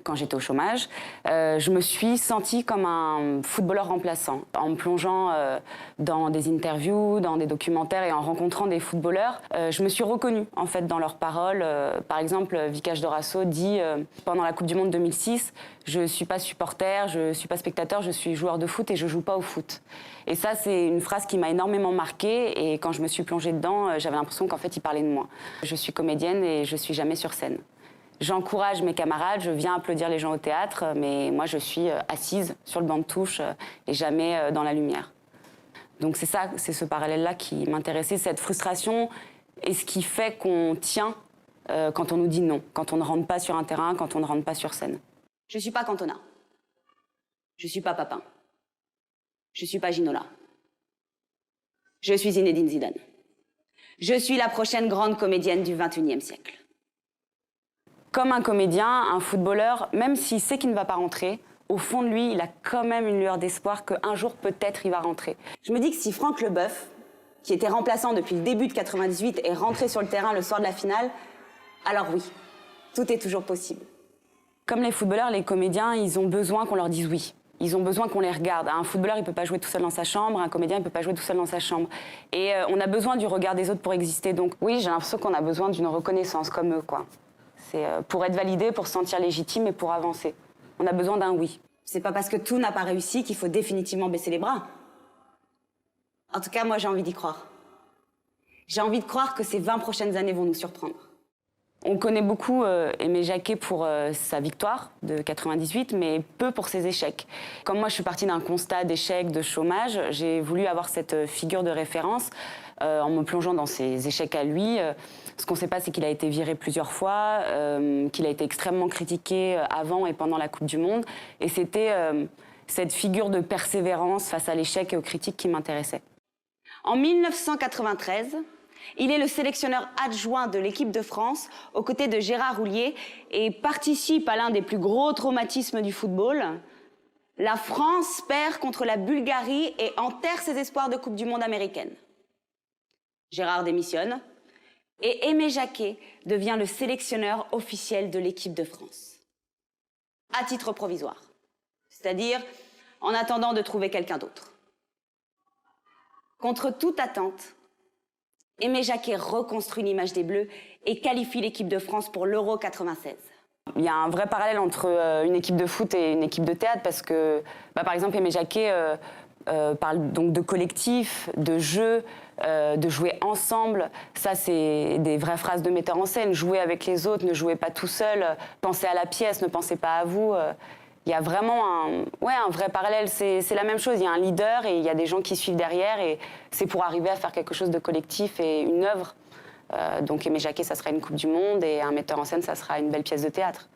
quand j'étais au chômage, je me suis sentie comme un footballeur remplaçant. En me plongeant dans des interviews, dans des documentaires et en rencontrant des footballeurs, je me suis reconnue en fait dans leurs paroles. Par exemple, Vikas Dorasso dit pendant la Coupe du Monde 2006, je ne suis pas supporter, je ne suis pas spectateur, je suis joueur de foot et je ne joue pas au foot. Et ça, c'est une phrase qui m'a énormément marquée et quand je me suis plongée dedans, j'avais l'impression qu'en fait, il parlait de moi. Je suis comédienne et je ne suis jamais sur scène. J'encourage mes camarades, je viens applaudir les gens au théâtre, mais moi, je suis assise sur le banc de touche et jamais dans la lumière. Donc c'est ça, c'est ce parallèle-là qui m'intéressait, cette frustration et ce qui fait qu'on tient quand on nous dit non, quand on ne rentre pas sur un terrain, quand on ne rentre pas sur scène. Je ne suis pas Cantona. Je ne suis pas Papin. Je ne suis pas Ginola. Je suis Zinedine Zidane. Je suis la prochaine grande comédienne du XXIe siècle. Comme un comédien, un footballeur, même s'il sait qu'il ne va pas rentrer, au fond de lui, il a quand même une lueur d'espoir qu'un jour, peut-être, il va rentrer. Je me dis que si Franck Leboeuf, qui était remplaçant depuis le début de 98, est rentré sur le terrain le soir de la finale, alors oui, tout est toujours possible. Comme les footballeurs, les comédiens, ils ont besoin qu'on leur dise oui. Ils ont besoin qu'on les regarde. Un footballeur, il ne peut pas jouer tout seul dans sa chambre. Un comédien, il ne peut pas jouer tout seul dans sa chambre. Et on a besoin du regard des autres pour exister. Donc oui, j'ai l'impression qu'on a besoin d'une reconnaissance comme eux, quoi. C'est pour être validé, pour se sentir légitime et pour avancer. On a besoin d'un oui. C'est pas parce que tout n'a pas réussi qu'il faut définitivement baisser les bras. En tout cas, moi, j'ai envie d'y croire. J'ai envie de croire que ces 20 prochaines années vont nous surprendre. On connaît beaucoup Aimé Jacquet pour sa victoire de 98, mais peu pour ses échecs. Comme moi, je suis partie d'un constat d'échec, de chômage, j'ai voulu avoir cette figure de référence en me plongeant dans ses échecs à lui. Ce qu'on ne sait pas, c'est qu'il a été viré plusieurs fois, qu'il a été extrêmement critiqué avant et pendant la Coupe du Monde. Et c'était cette figure de persévérance face à l'échec et aux critiques qui m'intéressait. En 1993, il est le sélectionneur adjoint de l'équipe de France aux côtés de Gérard Houllier et participe à l'un des plus gros traumatismes du football. La France perd contre la Bulgarie et enterre ses espoirs de Coupe du Monde américaine. Gérard démissionne et Aimé Jacquet devient le sélectionneur officiel de l'équipe de France. À titre provisoire, c'est-à-dire en attendant de trouver quelqu'un d'autre. Contre toute attente, Aimé Jacquet reconstruit l'image des Bleus et qualifie l'équipe de France pour l'Euro 96. Il y a un vrai parallèle entre une équipe de foot et une équipe de théâtre parce que, par exemple, Aimé Jacquet parle donc de collectif, de jeu, de jouer ensemble. Ça, c'est des vraies phrases de metteur en scène. Jouez avec les autres, ne jouez pas tout seul. Pensez à la pièce, ne pensez pas à vous. Il y a vraiment un vrai parallèle. C'est la même chose. Il y a un leader et il y a des gens qui suivent derrière. Et c'est pour arriver à faire quelque chose de collectif et une œuvre. Donc Aimé Jacquet, ça sera une Coupe du Monde et un metteur en scène, ça sera une belle pièce de théâtre.